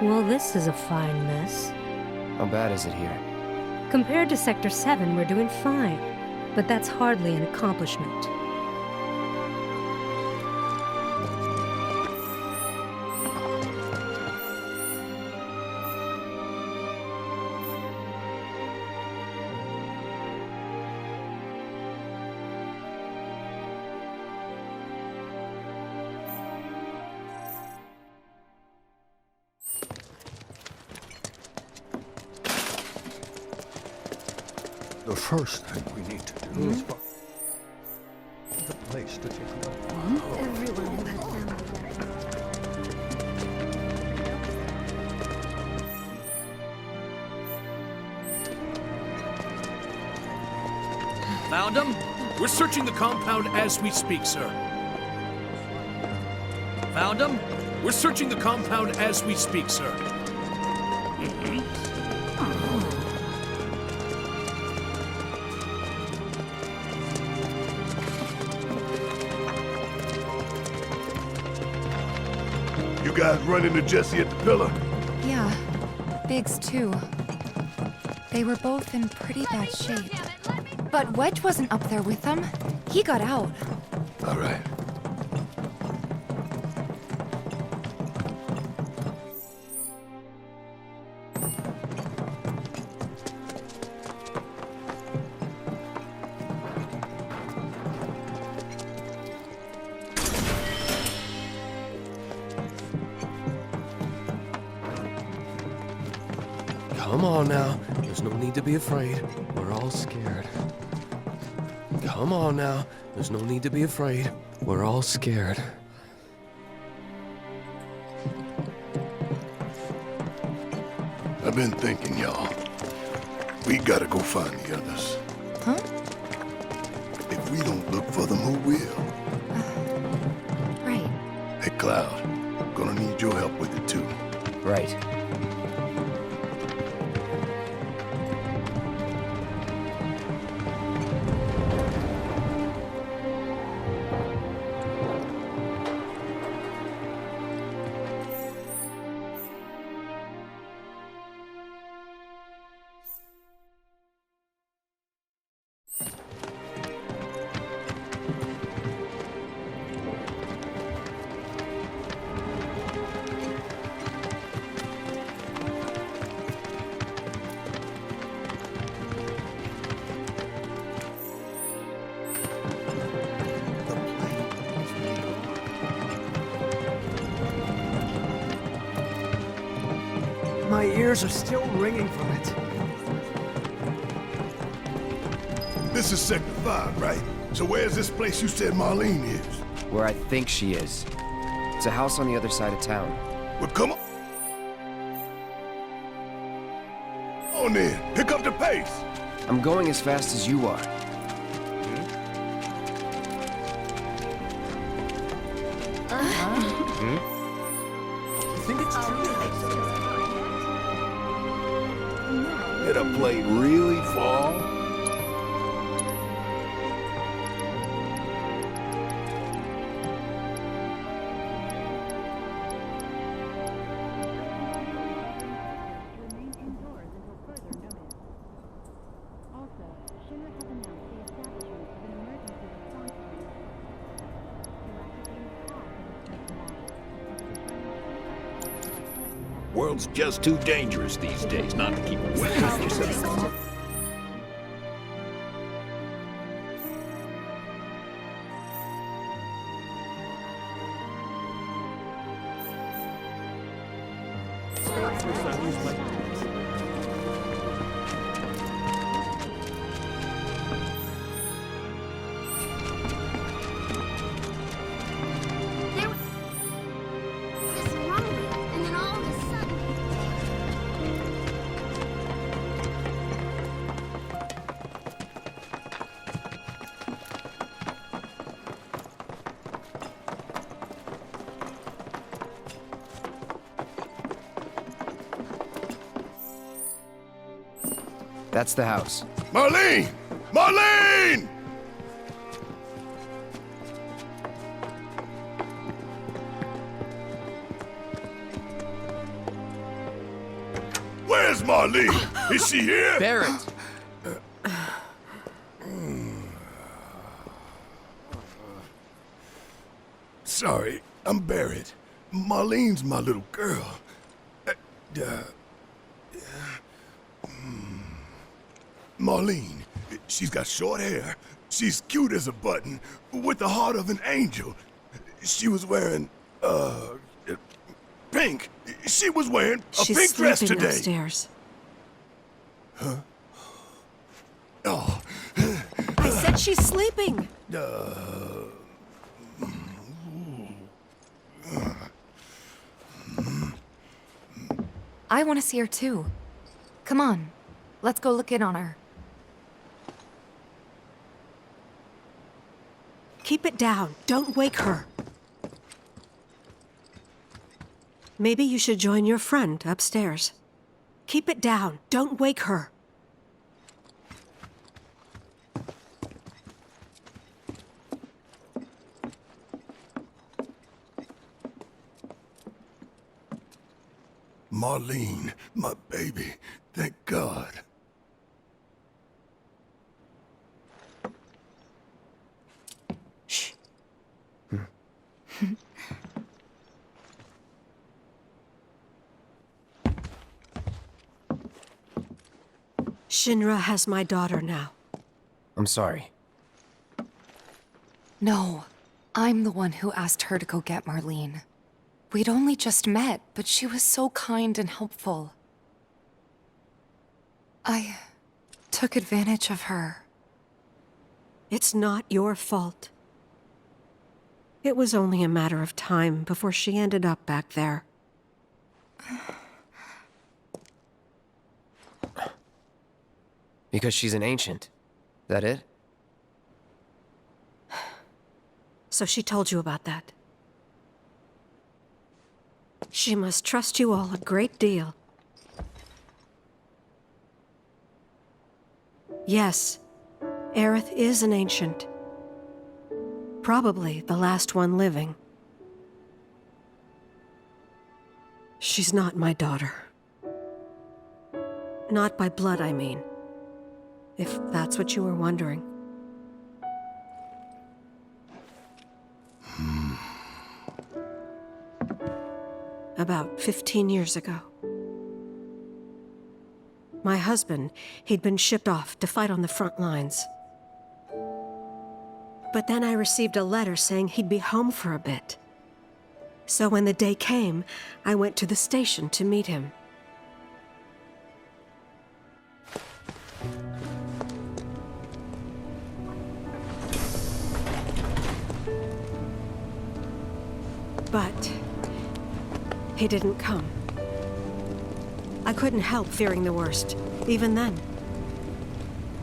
Well, this is a fine mess. How bad is it here? Compared to Sector 7, we're doing fine. But that's hardly an accomplishment. The first thing we need to do is find the place to take a look. Everyone who has family Found him? We're searching the compound as we speak, sir. Found him? We're searching the compound as we speak, sir. You guys run into Jesse at the pillar? Yeah, Biggs too. They were both in pretty bad shape. But Wedge wasn't up there with them. He got out. All right. Come on now. There's no need to be afraid. We're all scared. Come on now. There's no need to be afraid. We're all scared. I've been thinking, y'all. We gotta go find the others. Huh? If we don't look for them, who will? Right. Hey, Cloud. Gonna need your help with it, too. Right. My ears are still ringing from it. This is Sector 5, right? So where's this place you said Marlene is? Where I think she is. It's a house on the other side of town. Well, come on. On then. Pick up the pace. I'm going as fast as you are. You think it's true? Did a plane really fall? World's just too dangerous these days not to keep a weapon on yourself. this rumbling, and then all of a sudden, That's the house. Marlene! Marlene! Where's Marlene? Is she here? Barrett! Sorry, I'm Barrett. Marlene's my little girl. Marlene, she's got short hair. She's cute as a button, with the heart of an angel. She was wearing, pink. She was wearing a She's pink dress sleeping today. upstairs. Oh, I said she's sleeping. I want to see her too. Come on, let's go look in on her. Keep it down. Don't wake her. Maybe you should join your friend upstairs. Keep it down. Don't wake her. Marlene, my baby. Thank God. Shh. Shinra has my daughter now. I'm sorry. No, I'm the one who asked her to go get Marlene. We'd only just met, but she was so kind and helpful. I took advantage of her. It's not your fault. It was only a matter of time before she ended up back there. Because she's an ancient. That it? So she told you about that. She must trust you all a great deal. Yes, Aerith is an ancient. Probably the last one living. She's not my daughter. Not by blood, I mean. If that's what you were wondering. About 15 years ago. My husband, he'd been shipped off to fight on the front lines. But then I received a letter saying he'd be home for a bit. So when the day came, I went to the station to meet him. But he didn't come. I couldn't help fearing the worst, even then.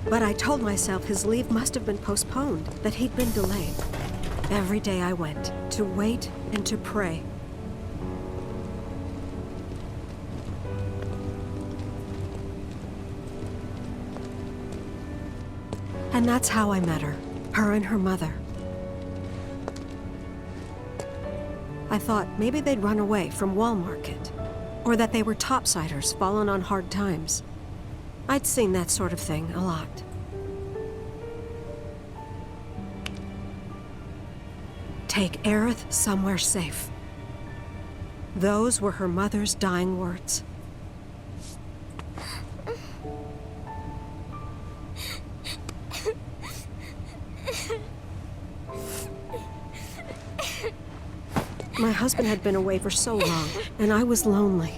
But I told myself his leave must have been postponed, that he'd been delayed. Every day I went, to wait and to pray. And that's how I met her and her mother. I thought maybe they'd run away from Wall Market, or that they were topsiders fallen on hard times. I'd seen that sort of thing a lot. Take Aerith somewhere safe. Those were her mother's dying words. My husband had been away for so long, and I was lonely.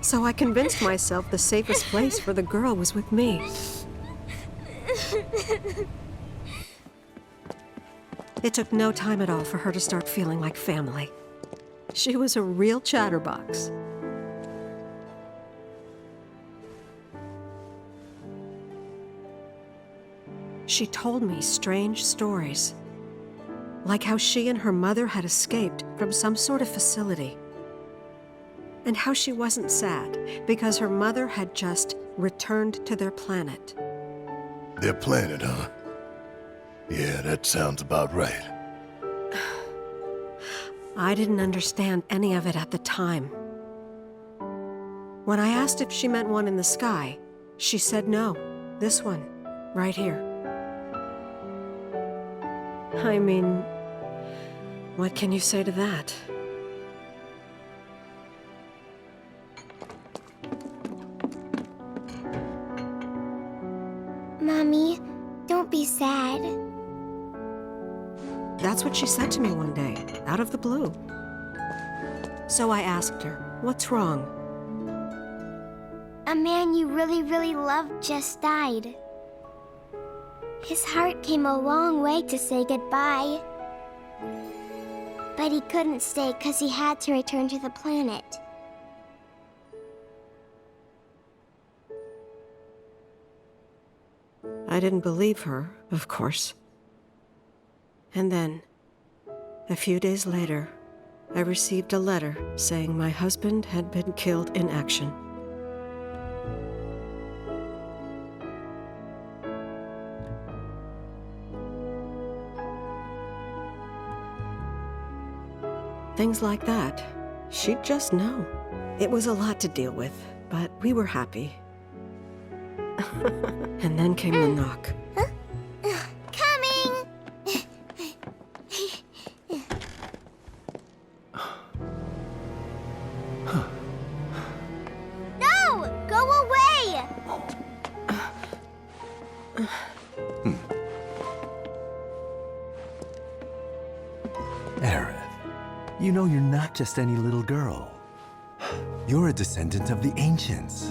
So I convinced myself the safest place for the girl was with me. It took no time at all for her to start feeling like family. She was a real chatterbox. She told me strange stories. Like how she and her mother had escaped from some sort of facility. And how she wasn't sad because her mother had just returned to their planet. Their planet, huh? Yeah, that sounds about right. I didn't understand any of it at the time. When I asked if she meant one in the sky, she said no. This one, right here. I mean, what can you say to that? Mommy, don't be sad. That's what she said to me one day, out of the blue. So I asked her, what's wrong? A man you really, really loved just died. His heart came a long way to say goodbye. But he couldn't stay because he had to return to the planet. I didn't believe her, of course. And then, a few days later, I received a letter saying my husband had been killed in action. Things like that, she'd just know. It was a lot to deal with, but we were happy. And then came the knock. Coming! No! Go away! Aerith, you know you're not just any little girl. You're a descendant of the ancients.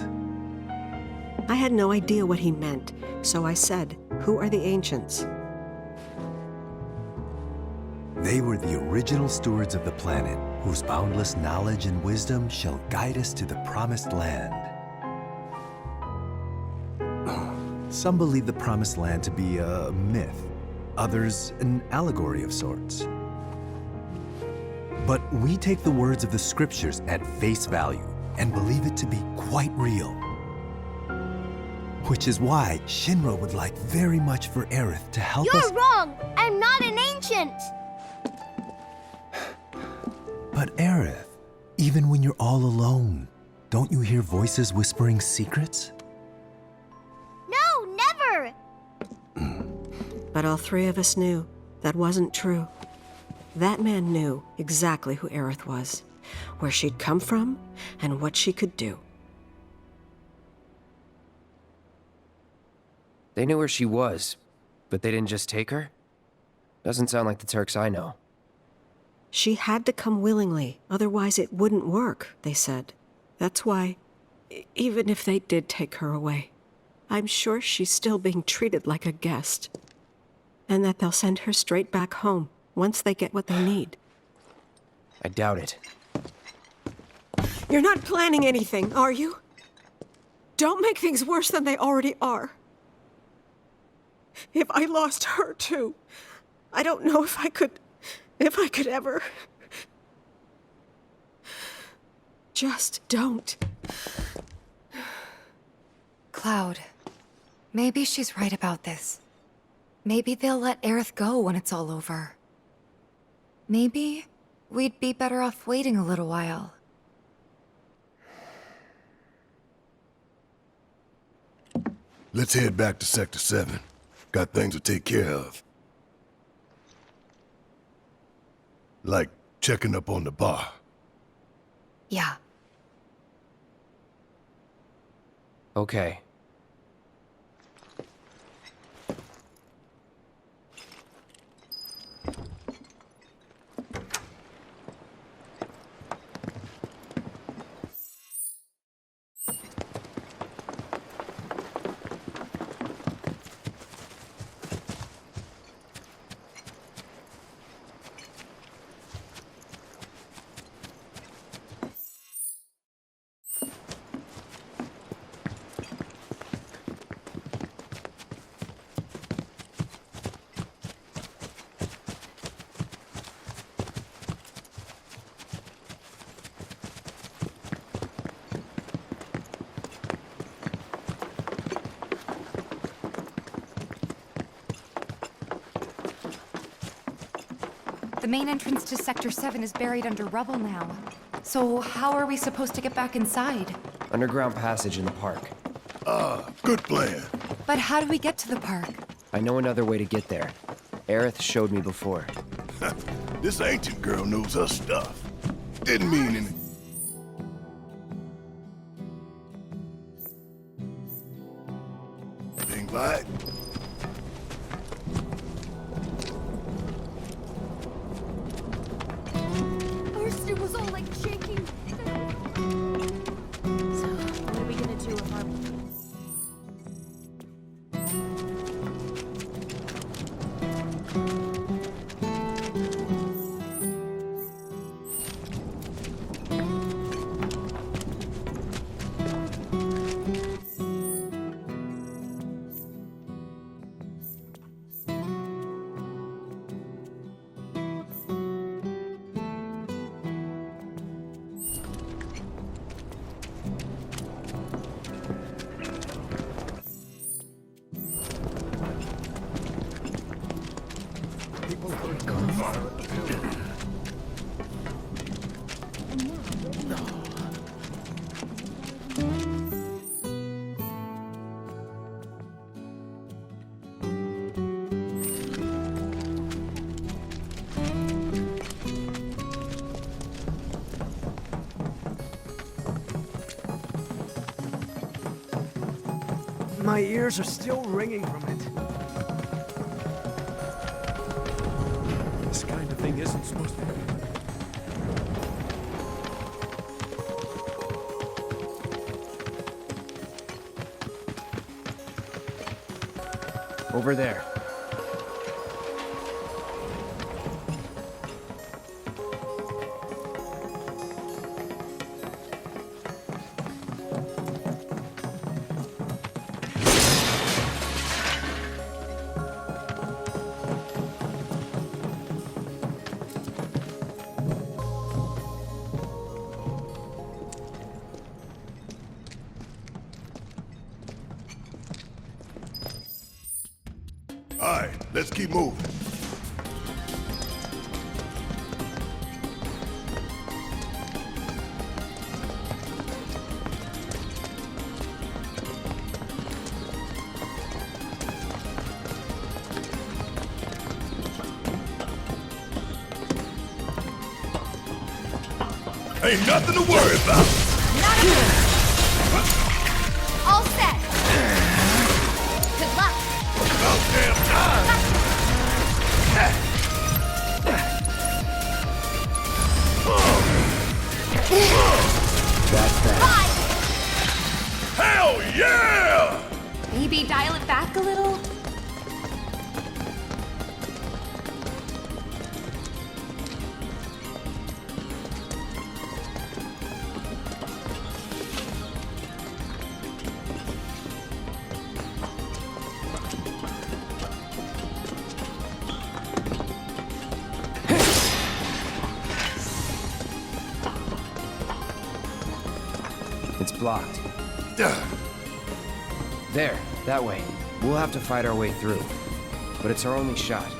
I had no idea what he meant, so I said, "Who are the ancients?" They were the original stewards of the planet, whose boundless knowledge and wisdom shall guide us to the promised land. Some believe the promised land to be a myth, others an allegory of sorts. But we take the words of the scriptures at face value and believe it to be quite real. Which is why Shinra would like very much for Aerith to help us— You're wrong! I'm not an ancient! But Aerith, even when you're all alone, don't you hear voices whispering secrets? No, never! But all three of us knew that wasn't true. That man knew exactly who Aerith was, where she'd come from, and what she could do. They knew where she was, but they didn't just take her? Doesn't sound like the Turks I know. She had to come willingly, otherwise it wouldn't work, they said. That's why, even if they did take her away, I'm sure she's still being treated like a guest. And that they'll send her straight back home, once they get what they need. I doubt it. You're not planning anything, are you? Don't make things worse than they already are. If I lost her too, I don't know if I could ever. Just don't. Cloud, maybe she's right about this. Maybe they'll let Aerith go when it's all over. Maybe we'd be better off waiting a little while. Let's head back to Sector 7. Got things to take care of. Like checking up on the bar. Yeah. Okay. The main entrance to Sector 7 is buried under rubble now. So how are we supposed to get back inside? Underground passage in the park. Good plan. But how do we get to the park? I know another way to get there. Aerith showed me before. This ancient girl knows her stuff. Didn't mean any... Anything by it? First it was all like shaking. So, what are we gonna do with our... My ears are still ringing from it. This kind of thing isn't supposed to be. Over there. All right, let's keep moving. Ain't nothing to worry about. All set! Good luck! About damn time. That's that. Hell yeah! Maybe dial it back a little? It's blocked. There, that way. We'll have to fight our way through. But it's our only shot.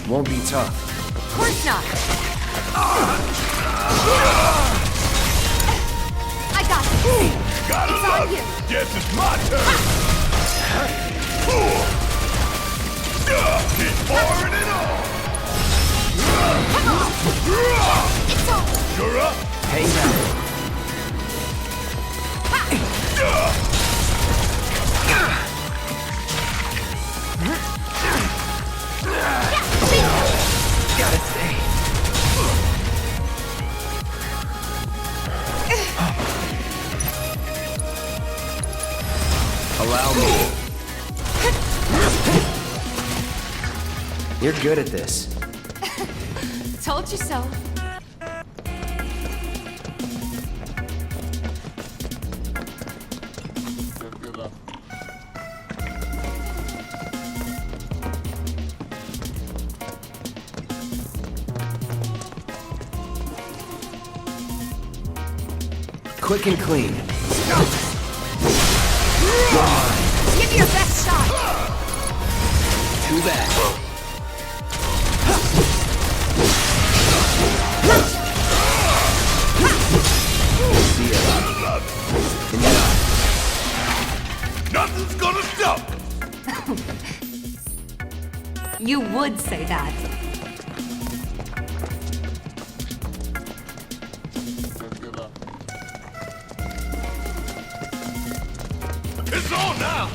Won't be tough. Of course not! I got this! Gotta It's on love you. it. Guess it's my turn. Keep pouring it on. Come on! It's over! You're up. Hang down. Gotta stay. Allow me. You're good at this. Told you so. Quick and clean. Give me your best shot! Too bad. See ya. Enough. Nothing's gonna stop us. You would say that. It's on now.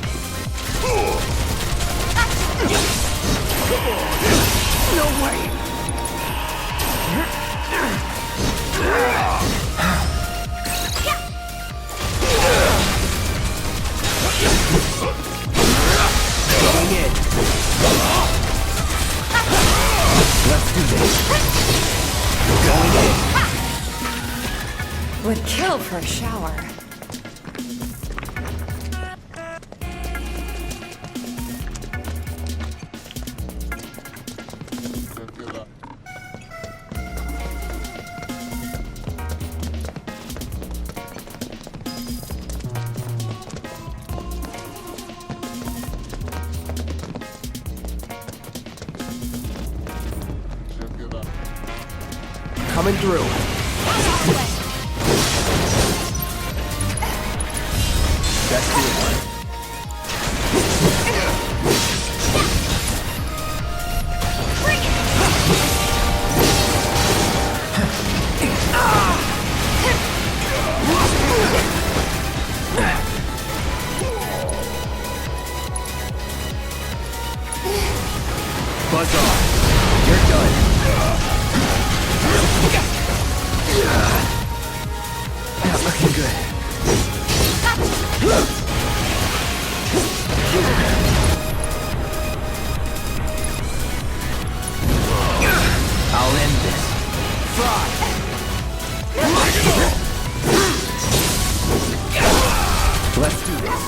No way! Going in. Let's do this. Going in. Would kill for a shower. Coming through. That's the one. Buzz off. You're done. Not looking good. I'll end this. Fry! Let's do this.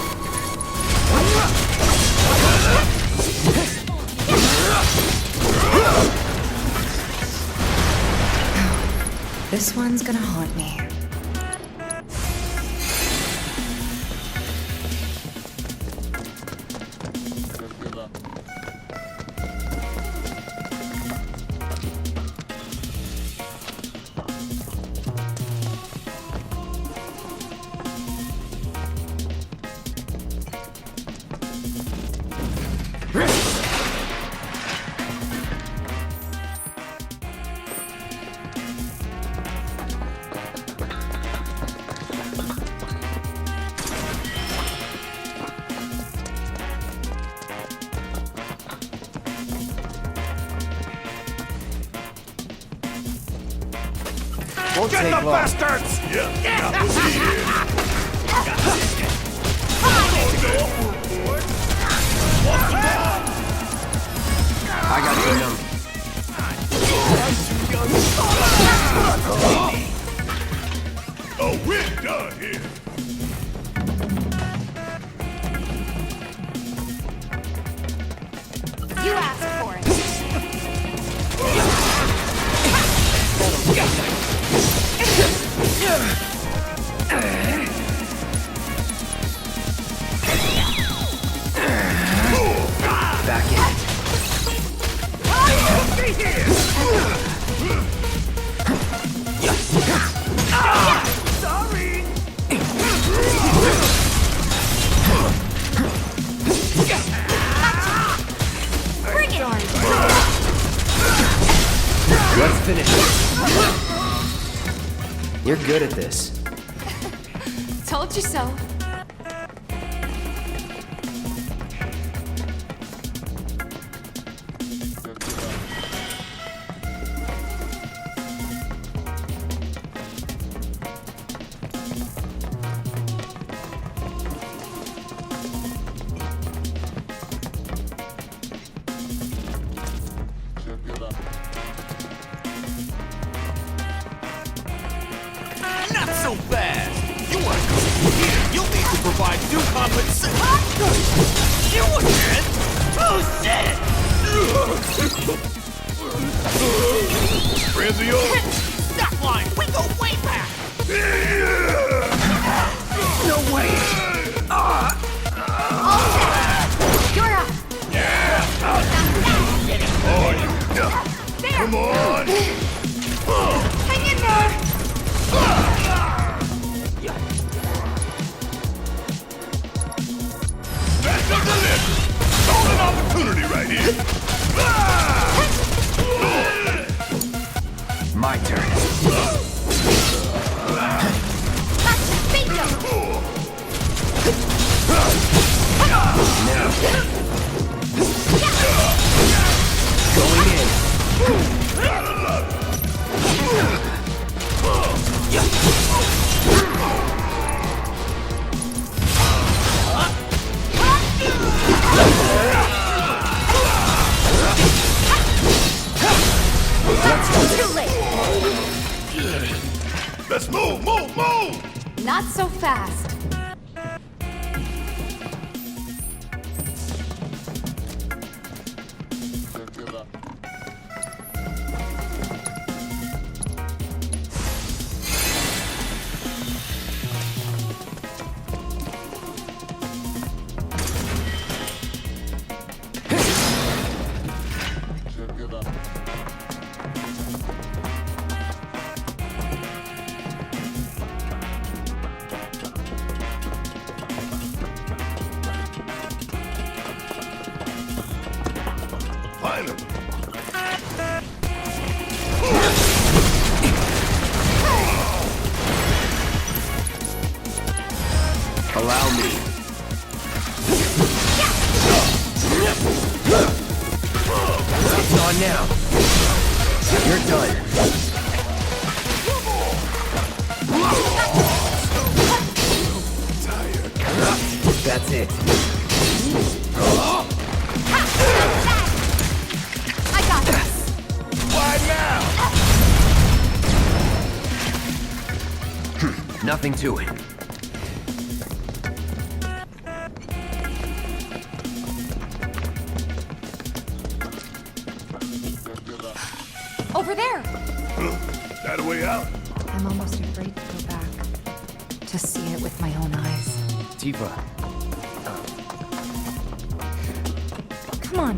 This one's gonna haunt me. Won't take long. Bastards! I got your number. Oh, we're done here. You asked for it. Back in. Sorry! Bring it on! Let's finish it. You're good at this. Told you so. Not so fast! You want to come here, you'll need to provide due compensation. You again? Oh, shit! Friends of yours? Stop lying! We go way back! opportunity right here. My turn. Now. Going in. Let's move, move, move! Not so fast. Finally. Allow me. It's on now. You're done. Tired. That's it. I got this. Why now? Nothing to it. Over there. That a way out? I'm almost afraid to go back. To see it with my own eyes. Tifa. Come on.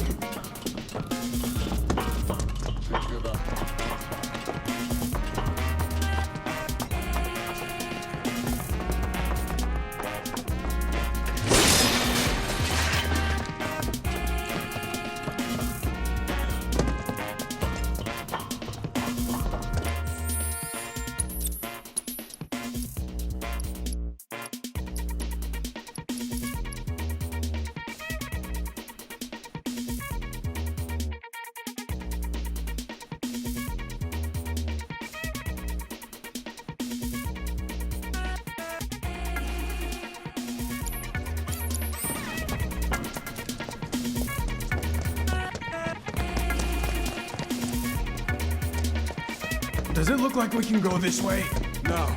Does it look like we can go this way? No.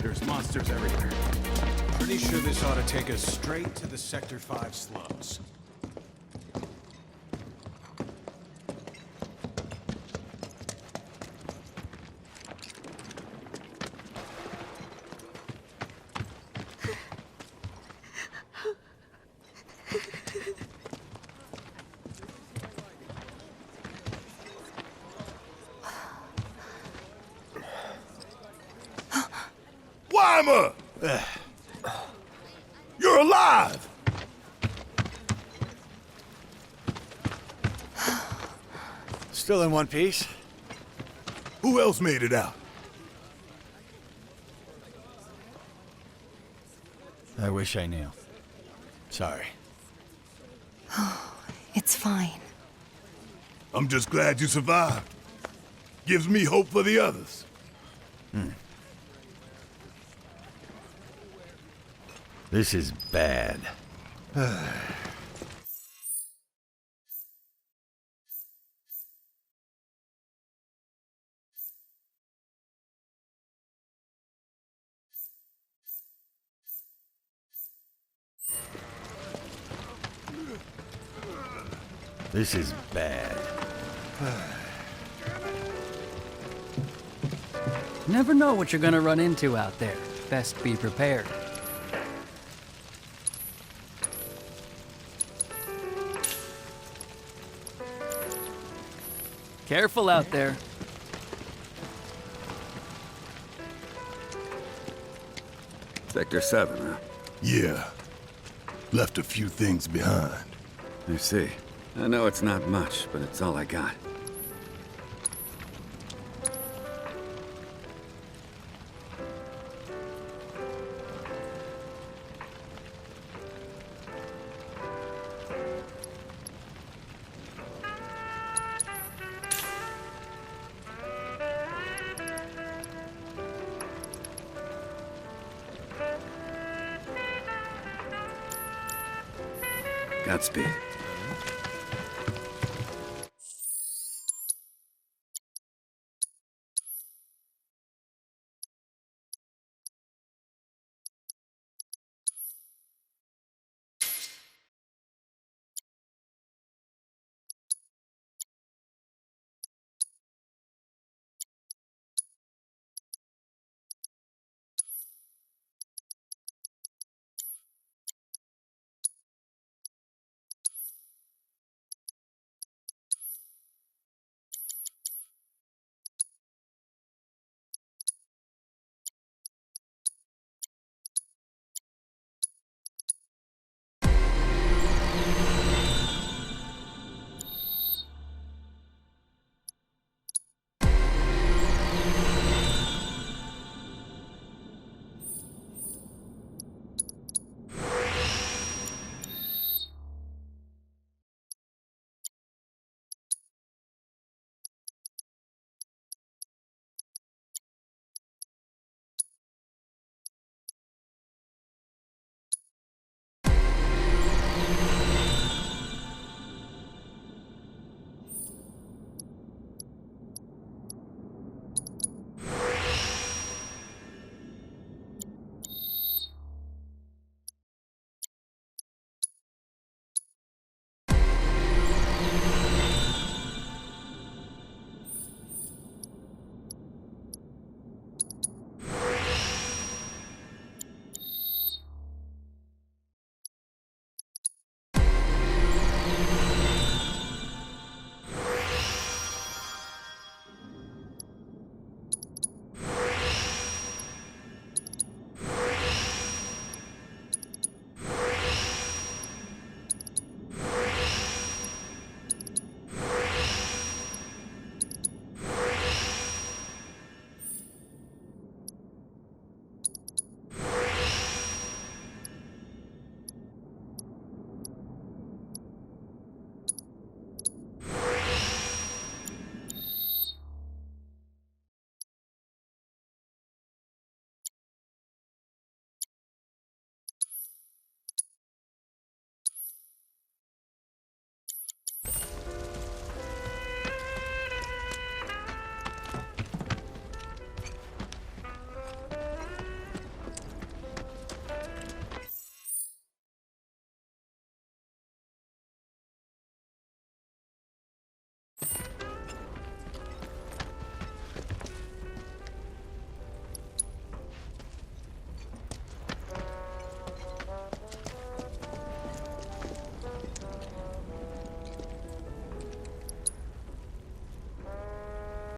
There's monsters everywhere. Pretty sure this ought to take us straight to the Sector 5 slums. Wymer! You're alive! Still in one piece? Who else made it out? I wish I knew. Sorry. It's fine. I'm just glad you survived. Gives me hope for the others. This is bad. This is bad. Never know what you're gonna run into out there. Best be prepared. Careful out there. Sector 7, huh? Yeah. Left a few things behind. I see. I know it's not much, but it's all I got. Godspeed.